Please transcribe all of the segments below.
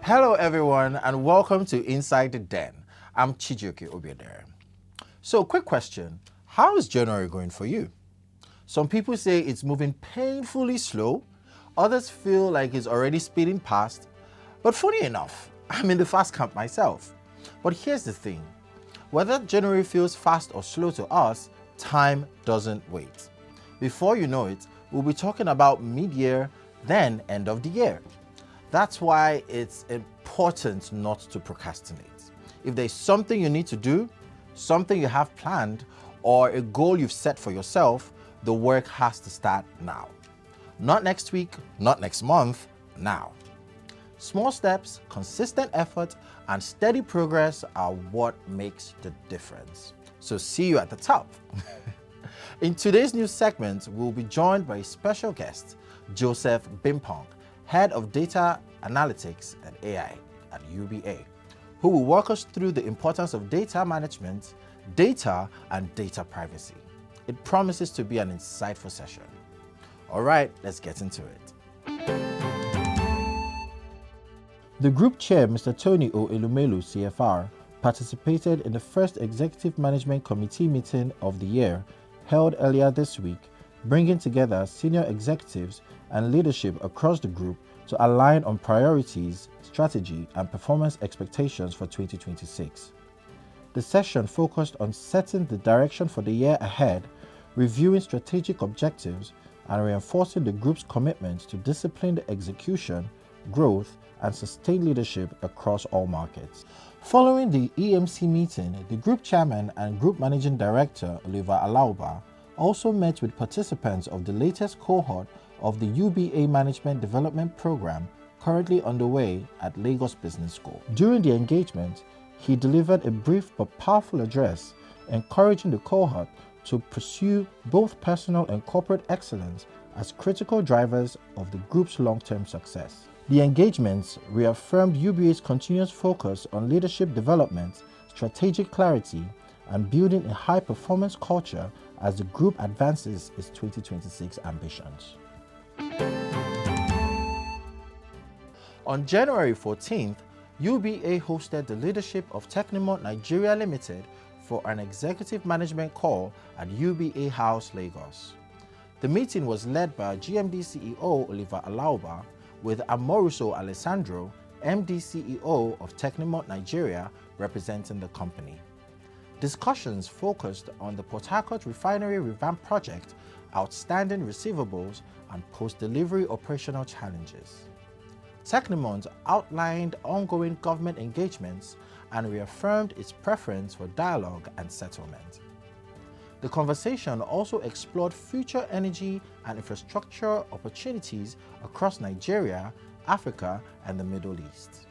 Hello everyone and welcome to Inside the Den. I'm Chijioke Obiadere. So quick question, how is January going for you? Some people say it's moving painfully slow, others feel like it's already speeding past, but funny enough, I'm in the fast camp myself. But here's the thing, whether January feels fast or slow to us, time doesn't wait. Before you know it, we'll be talking about mid-year, then end of the year. That's why it's important not to procrastinate. If there's something you need to do, something you have planned, or a goal you've set for yourself, the work has to start now. Not next week, not next month, now. Small steps, consistent effort, and steady progress are what makes the difference. So see you at the top. In today's news segment, we'll be joined by a special guest, Joseph Bimpong, Head of Data Analytics and AI at UBA, who will walk us through the importance of data management, data, and data privacy. It promises to be an insightful session. All right, let's get into it. The group chair, Mr. Tony O. Elumelu, CFR, participated in the first Executive Management Committee meeting of the year held earlier this week, bringing together senior executives and leadership across the group to align on priorities, strategy, and performance expectations for 2026. The session focused on setting the direction for the year ahead, reviewing strategic objectives, and reinforcing the group's commitment to disciplined execution, growth, and sustained leadership across all markets. Following the EMC meeting, the group chairman and group managing director, Oliver Alauba, also met with participants of the latest cohort of the UBA Management Development Program currently underway at Lagos Business School. During the engagement, he delivered a brief but powerful address encouraging the cohort to pursue both personal and corporate excellence as critical drivers of the group's long-term success. The engagements reaffirmed UBA's continuous focus on leadership development, strategic clarity, and building a high-performance culture as the group advances its 2026 ambitions. On January 14th, UBA hosted the leadership of Technimont Nigeria Limited for an executive management call at UBA House, Lagos. The meeting was led by GMD CEO Oliver Alauba with Amoruso Alessandro, MD CEO of Technimont Nigeria, representing the company. Discussions focused on the Port Harcourt Refinery Revamp Project, outstanding receivables, and post-delivery operational challenges. Technimont outlined ongoing government engagements and reaffirmed its preference for dialogue and settlement. The conversation also explored future energy and infrastructure opportunities across Nigeria, Africa, and the Middle East.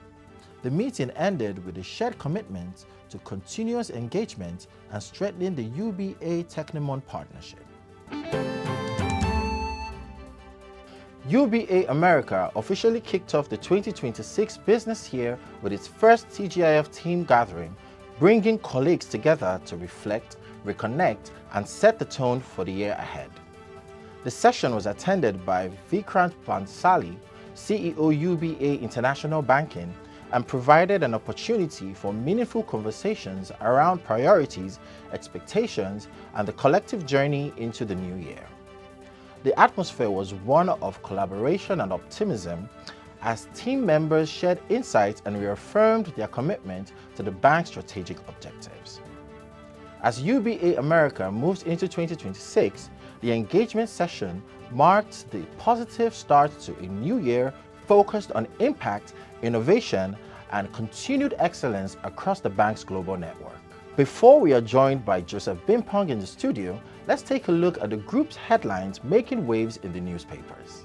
The meeting ended with a shared commitment to continuous engagement and strengthening the UBA Technimont partnership. UBA America officially kicked off the 2026 business year with its first TGIF team gathering, bringing colleagues together to reflect, reconnect, and set the tone for the year ahead. The session was attended by Vikrant Bansali, CEO UBA International Banking, and provided an opportunity for meaningful conversations around priorities, expectations, and the collective journey into the new year. The atmosphere was one of collaboration and optimism as team members shared insights and reaffirmed their commitment to the bank's strategic objectives. As UBA America moves into 2026, the engagement session marked the positive start to a new year focused on impact, innovation, and continued excellence across the bank's global network. Before we are joined by Joseph Bimpong in the studio, let's take a look at the group's headlines making waves in the newspapers.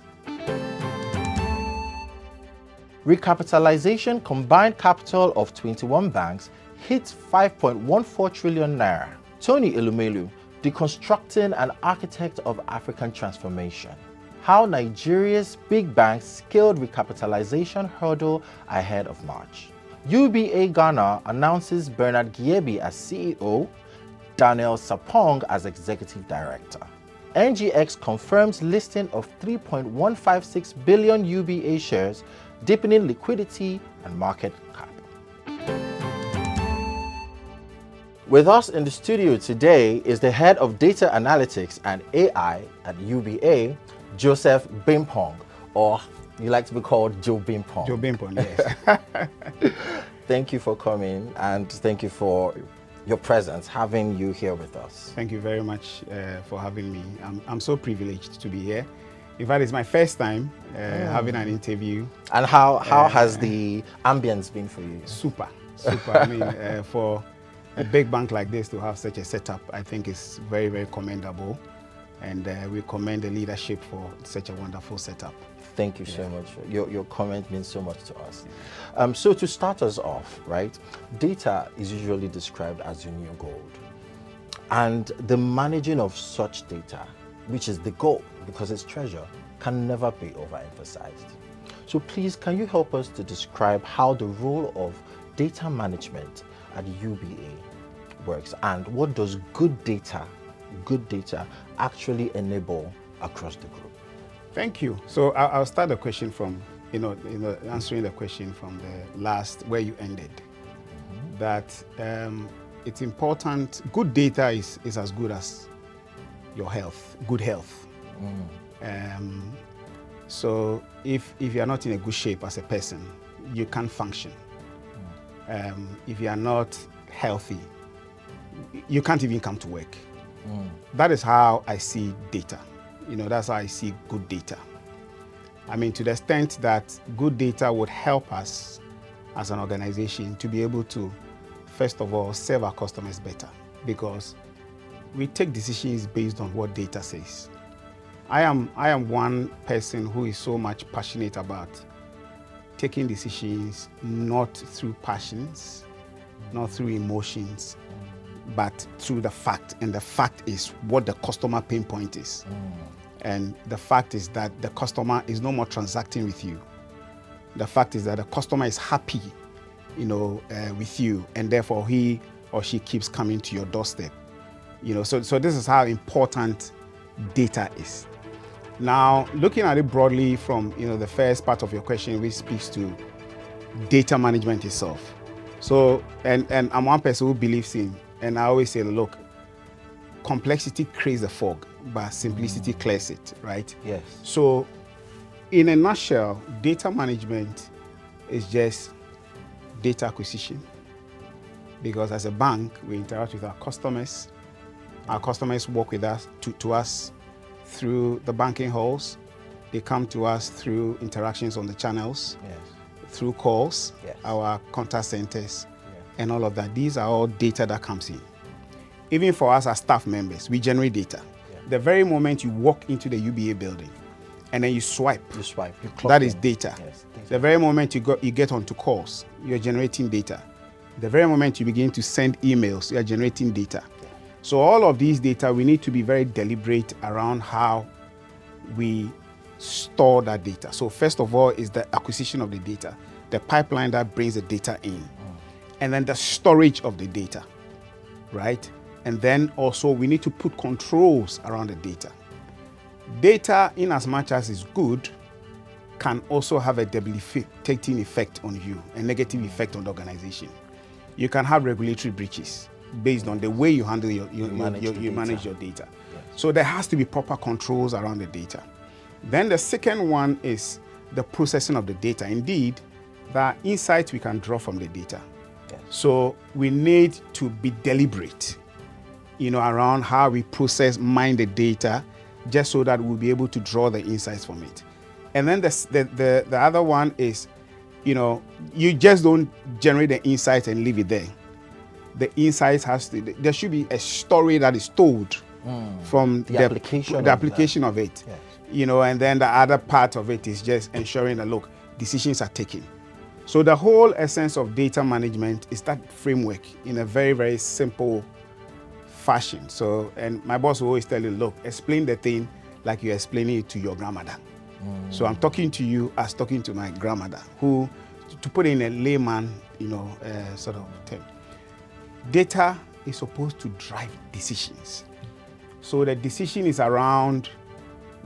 Recapitalization combined capital of 21 banks hits 5.14 trillion naira. Tony Elumelu, deconstructing an architect of African transformation. how Nigeria's big banks scaled recapitalization hurdle ahead of March. UBA Ghana announces Bernard Giebi as CEO, Daniel Sapong as Executive Director. NGX confirms listing of 3.156 billion UBA shares, deepening liquidity and market cap. With us in the studio today is the head of data analytics and AI at UBA, Joseph Bimpong, or you like to be called Joe Bimpong. Joe Bimpong, yes. Thank you for coming, and thank you for your presence, having you here with us. Thank you very much for having me. I'm so privileged to be here. In fact, it's my first time having an interview. And how has the ambience been for you? Super. I mean, for a big bank like this to have such a setup, I think is very, very commendable. And we commend the leadership for such a wonderful setup. Thank you so much. Your comment means so much to us. So to start us off, right, data is usually described as your new gold. And the managing of such data, which is the goal because it's treasure, can never be overemphasized. So please, can you help us to describe how the role of data management at UBA works, and what does good data actually enable across the group? Thank you. So I'll start the question from, answering the question from the last, where you ended. That it's important, good data is as good as your health, good health. So if you're not in a good shape as a person, you can't function. If you are not healthy, you can't even come to work. That is how I see data. That's how I see good data. I mean, to the extent that good data would help us as an organization to be able to, first of all, serve our customers better, because we take decisions based on what data says. I am one person who is so much passionate about taking decisions not through passions, not through emotions, but through the fact. And the fact is what the customer pain point is. And the fact is that the customer is no more transacting with you. The fact is that the customer is happy, with you, and therefore he or she keeps coming to your doorstep. So this is how important data is. Now, looking at it broadly from the first part of your question, which speaks to data management itself. So, and I'm one person who believes in, and I always say, look, complexity creates the fog, but simplicity clears it, right? Yes. So, in a nutshell, data management is just data acquisition. Because as a bank, we interact with our customers. Our customers work with us, to us through the banking halls. They come to us through interactions on the channels, through calls, our contact centers, and all of that. These are all data that comes in. Even for us as staff members, we generate data. The very moment you walk into the UBA building and then you swipe, you clock that is data. Yes, data. The very moment you get onto calls, you're generating data. The very moment you begin to send emails, you're generating data. So all of these data, we need to be very deliberate around how we store that data. So first of all is the acquisition of the data, the pipeline that brings the data in, and then the storage of the data, right? And then also we need to put controls around the data. Data, in as much as is good, can also have a debilitating effect on you, a negative effect on the organization. You can have regulatory breaches based on the way you handle you manage your data. Yes. So there has to be proper controls around the data. Then the second one is the processing of the data. Indeed, there are insights we can draw from the data. Yes. So we need to be deliberate, around how we mine the data, just so that we'll be able to draw the insights from it. And then the other one is, you just don't generate the insights and leave it there. The insights there should be a story that is told from the application of it. Yes. And then the other part of it is just ensuring that, look, decisions are taken. So the whole essence of data management is that framework in a very, very simple fashion. So, and my boss will always tell you, look, explain the thing like you're explaining it to your grandmother. So I'm talking to you as talking to my grandmother, who, to put in a layman, sort of term, data is supposed to drive decisions. So the decision is around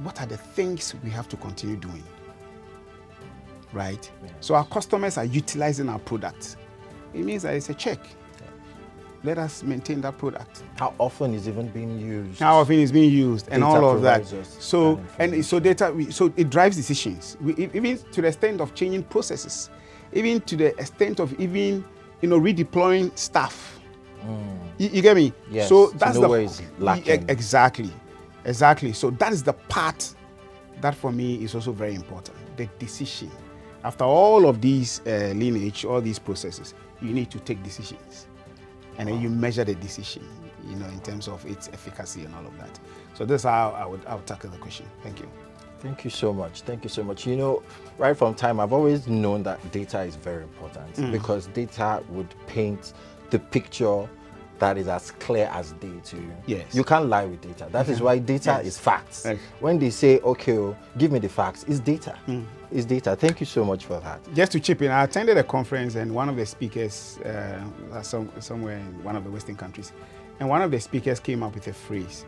what are the things we have to continue doing, right? Yes. So our customers are utilizing our products. It means that it's a check. Let us maintain that product. How often is even being used? How often is being used, and all of that. So data, so it drives decisions. Even to the extent of changing processes, even to the extent of even redeploying staff. You get me? Yes. So that's where it's lacking. Exactly. So that is the part that for me is also very important. The decision. After all of these lineage, all these processes, you need to take decisions. And then you measure the decision, in terms of its efficacy and all of that. So that's how I would tackle the question. Thank you. Thank you so much. Thank you so much. Right from time, I've always known that data is very important because data would paint the picture that is as clear as day to you. Yes. You can't lie with data. That is why data is facts. Yes. When they say, okay, give me the facts, it's data. It's data. Thank you so much for that. Just to chip in, I attended a conference and one of the speakers, somewhere in one of the Western countries, and one of the speakers came up with a phrase.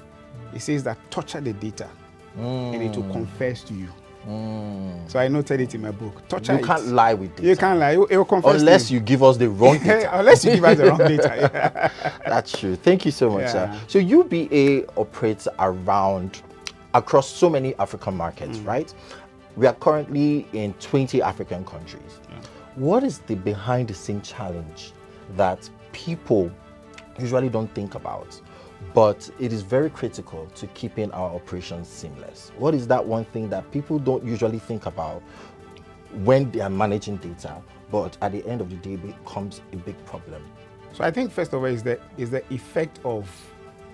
He says that torture the data and it will confess to you. So I noted it in my book. Torture You can't lie with data. You can't lie. It will confess unless to you. you give us the wrong data. Unless you give us the wrong data. That's true. Thank you so much, sir. So UBA operates across so many African markets, right? We are currently in 20 African countries. What is the behind the scene challenge that people usually don't think about, but it is very critical to keeping our operations seamless? What is that one thing that people don't usually think about when they are managing data, but at the end of the day becomes a big problem? So I think first of all is the effect of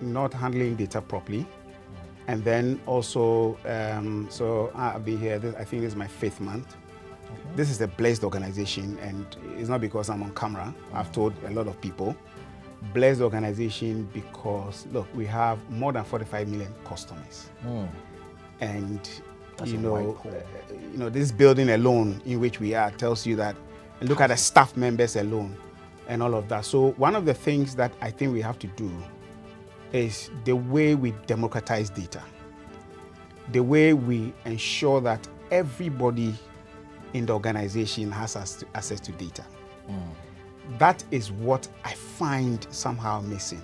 not handling data properly. And then also, so I've been here, I think this is my 5th month. This is a blessed organization, and it's not because I'm on camera. I've told a lot of people. Blessed organization because, look, we have more than 45 million customers. And, this building alone in which we are tells you that, and look at the staff members alone and all of that. So one of the things that I think we have to do is the way we democratize data, the way we ensure that everybody in the organization has access to data. That is what I find somehow missing.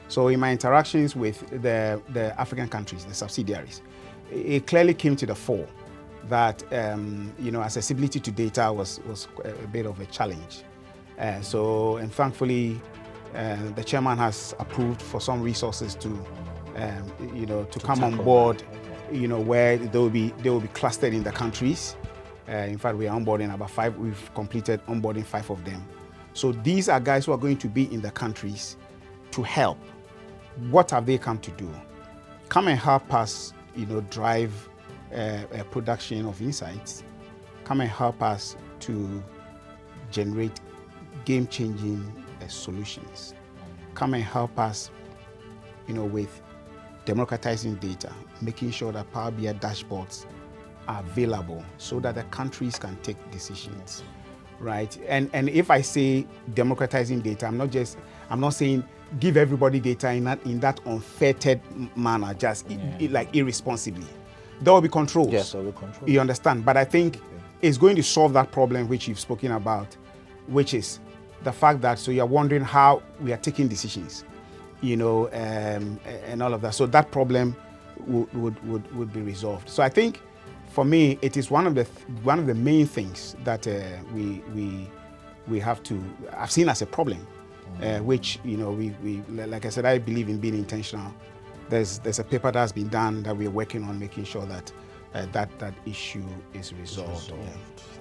So in my interactions with the African countries, the subsidiaries, it clearly came to the fore that accessibility to data was a bit of a challenge. And thankfully, the chairman has approved for some resources to come on board, where they will be clustered in the countries. In fact, we are onboarding about 5. We've completed onboarding 5 of them. So these are guys who are going to be in the countries to help. What have they come to do? Come and help us, drive a production of insights. Come and help us to generate game-changing solutions. Come and help us, with democratizing data, making sure that Power BI dashboards are available so that the countries can take decisions, right? And if I say democratizing data, I'm not saying give everybody data in that unfettered manner, just like irresponsibly. There will be controls. Yes, there will be controls. You understand? But I think it's going to solve that problem which you've spoken about, which is the fact that, so you're wondering how we are taking decisions, and all of that. So that problem would be resolved. So I think, for me, it is one of the main things that we have to. I've seen as a problem, which we like I said, I believe in being intentional. There's a paper that's been done that we're working on, making sure that that issue is resolved.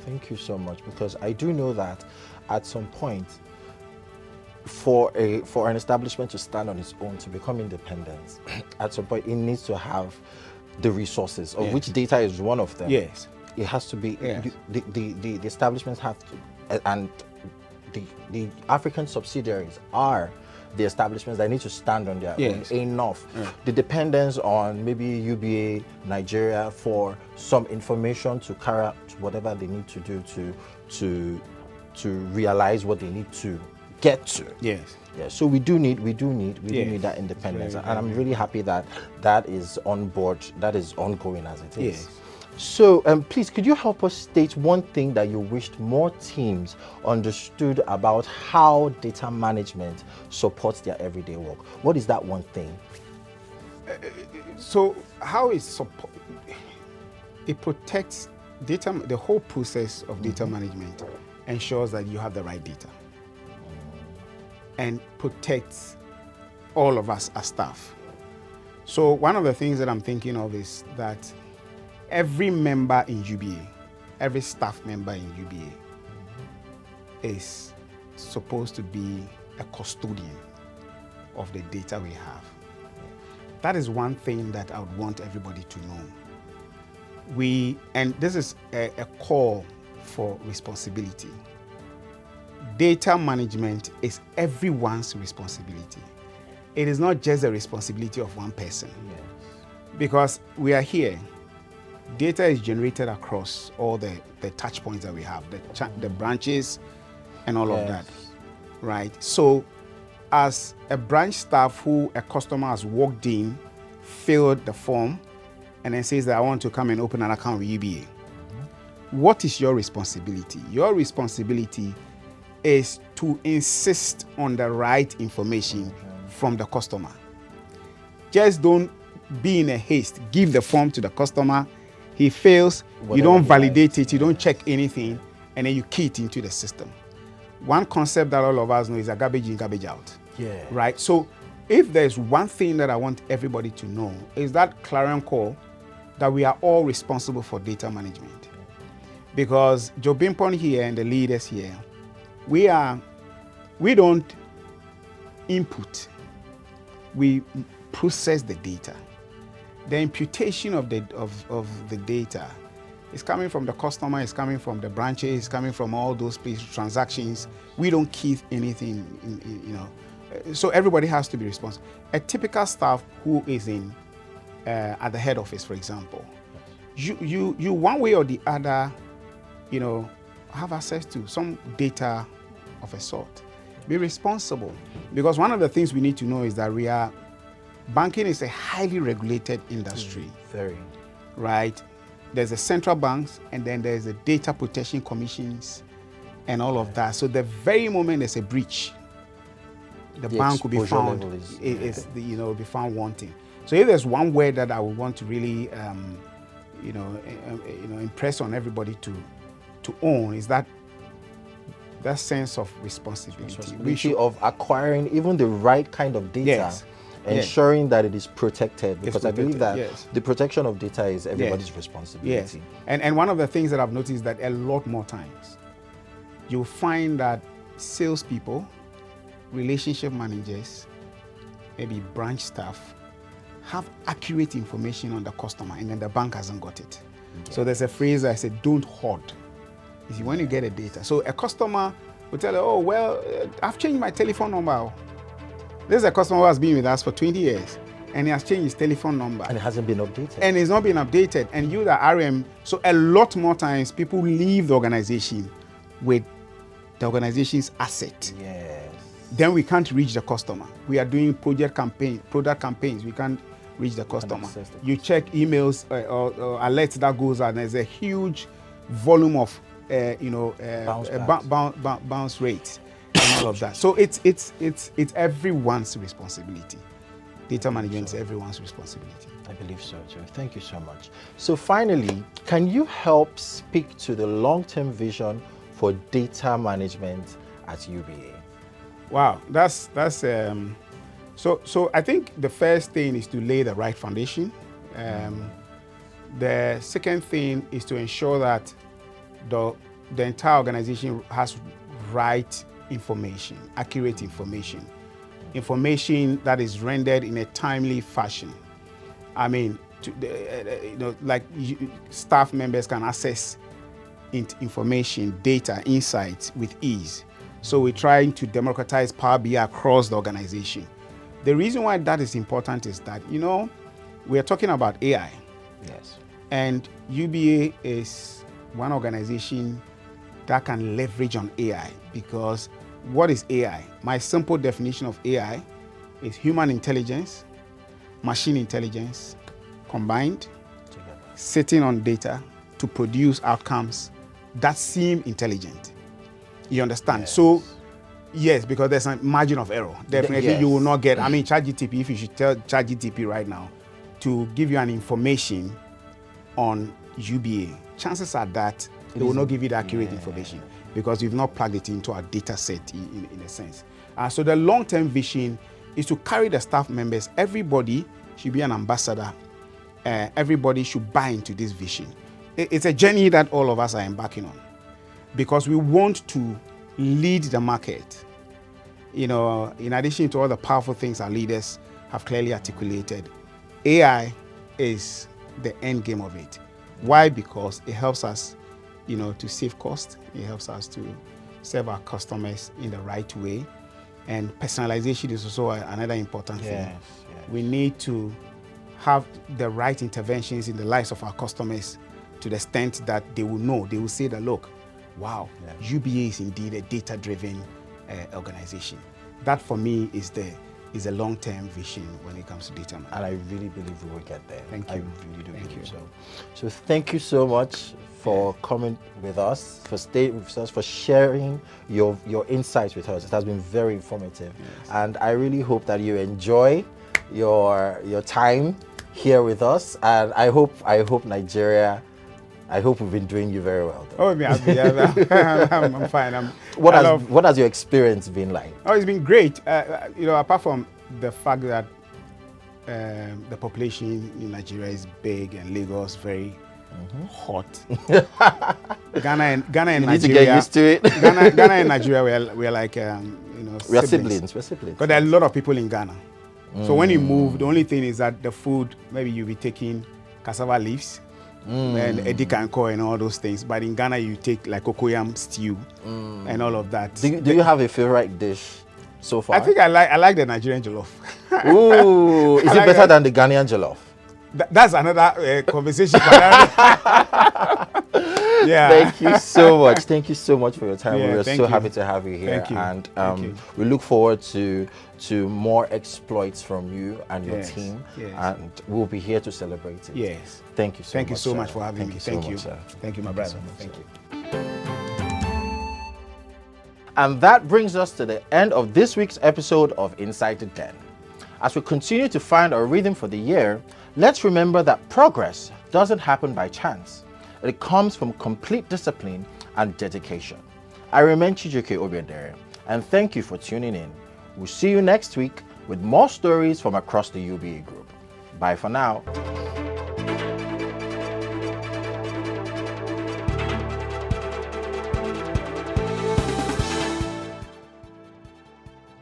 Thank you so much, because I do know that at some point, for an establishment to stand on its own, to become independent, at some point it needs to have the resources, of which data is one of them. Yes. It has to be, the establishments have to, and the African subsidiaries are the establishments that need to stand on their Yes. own enough. Yeah. The dependence on maybe UBA Nigeria for some information to carry out whatever they need to do to realize what they need to get to. Yes. Yeah, so we do need that independence, Very, and I'm really happy that that is on board, that is ongoing as it is. Yes. So please, could you help us state one thing that you wished more teams understood about how data management supports their everyday work? What is that one thing? So how it protects data, the whole process of data management ensures that you have the right data and protects all of us as staff. So one of the things that I'm thinking of is that every member in UBA, every staff member in UBA is supposed to be a custodian of the data we have. That is one thing that I would want everybody to know. And this is a call for responsibility. Data management is everyone's responsibility. It is not just the responsibility of one person. Yes. Because we are here, data is generated across all the touch points that we have, the branches and all of that, right? So as a branch staff who a customer has walked in, filled the form, and then says that I want to come and open an account with UBA, what is your responsibility? Your responsibility is to insist on the right information from the customer. Just don't be in a haste. Give the form to the customer. He fails, you don't validate it, you don't check anything, and then you key it into the system. One concept that all of us know is a garbage in, garbage out. Yeah. Right? So if there's one thing that I want everybody to know is that clarion call that we are all responsible for data management. Because Joe Bimpong here and the leaders here, we don't input, we process the data. The imputation of the data is coming from the customer, it's coming from the branches, it's coming from all those transactions. We don't keep anything, So everybody has to be responsible. A typical staff who is at the head office, for example, you one way or the other, have access to some data of a sort. Be responsible, because one of the things we need to know is that banking is a highly regulated industry. Very. Right? There's the central banks, and then there's the data protection commissions and all of that. So the very moment there's a breach, the bank will be found be found wanting. So if there's one word that I would want to really impress on everybody to own, is that sense of responsibility. Of acquiring even the right kind of data. Yes. Ensuring that it is protected, because I believe that yes. the protection of data is everybody's responsibility. Yes. And one of the things that I've noticed is that a lot more times you'll find that salespeople, relationship managers, maybe branch staff have accurate information on the customer, and then the bank hasn't got it. Okay. So there's a phrase I said, don't hoard. You see, when you get a data. So a customer will tell you, oh, well, I've changed my telephone number. This is a customer who has been with us for 20 years, and he has changed his telephone number. And it hasn't been updated. And it's not been updated. And you, the RM, so a lot more times people leave the organization with the organization's asset. Yes. Then we can't reach the customer. We are doing product campaigns. We can't reach the customer. You check emails or alerts that goes out, and there's a huge volume of bounce rate. And all of that. So it's everyone's responsibility. Data management is everyone's responsibility. I believe so too. Thank you so much. So finally, can you help speak to the long-term vision for data management at UBA? Wow, that's so I think the first thing is to lay the right foundation. The second thing is to ensure that the entire organization has right information, accurate information that is rendered in a timely fashion. I mean, staff members can access information, data, insights with ease. So we're trying to democratize Power BI across the organization. The reason why that is important is that, we are talking about AI. Yes. And UBA is one organization that can leverage on AI, because what is AI? My simple definition of AI is human intelligence, machine intelligence combined, sitting on data to produce outcomes that seem intelligent. You understand? Yes. So, yes, because there's a margin of error. Definitely, Yes. you will not get. I mean, ChatGPT. If you should tell ChatGPT right now to give you an information on UBA, chances are that it will not give you the accurate information, because you've not plugged it into our data set in a sense. So the long-term vision is to carry the staff members. Everybody should be an ambassador. Everybody should buy into this vision. It's a journey that all of us are embarking on, because we want to lead the market. In addition to all the powerful things our leaders have clearly articulated, AI is the end game of it. Why? Because it helps us, to save cost. It helps us to serve our customers in the right way. And personalization is also another important thing. Yes. We need to have the right interventions in the lives of our customers to the extent that they will know, they will say that, look, wow, UBA is indeed a data-driven organization. That for me is a long-term vision when it comes to data management. And I really believe we will get there. Thank you. I really do Thank believe you. so. So thank you so much for coming with us, for staying with us, for sharing your insights with us. It has been very informative. Yes. And I really hope that you enjoy your time here with us. And I hope Nigeria, I hope we've been doing you very well. Oh, I'm fine. What has your experience been like? Oh, it's been great. Apart from the fact that the population in Nigeria is big and Lagos very hot. Ghana and Nigeria. You need to get used to it. Ghana and Nigeria, we're like we are siblings. We're siblings. Because there are a lot of people in Ghana. So when you move, the only thing is that the food, maybe you'll be taking cassava leaves and edikanko and all those things. But in Ghana, you take like cocoyam stew and all of that. Do you have a favorite dish so far? I think I like the Nigerian jollof. Ooh, is it better than the Ghanaian jollof? That's another conversation. Yeah. Thank you so much. Thank you so much for your time. Yeah, We're so happy to have you here. Thank you. And Thank you. we look forward to more exploits from you and your team. Yes. And we'll be here to celebrate it. Yes. Thank you so much. Thank you so much sir. for having me. Thank you. Sir. Thank you, my brother. Thank you. And that brings us to the end of this week's episode of Inside the Den. As we continue to find our rhythm for the year, let's remember that progress doesn't happen by chance. It comes from complete discipline and dedication. I remain Chijioke Obiadere, and thank you for tuning in. We'll see you next week with more stories from across the UBA group. Bye for now.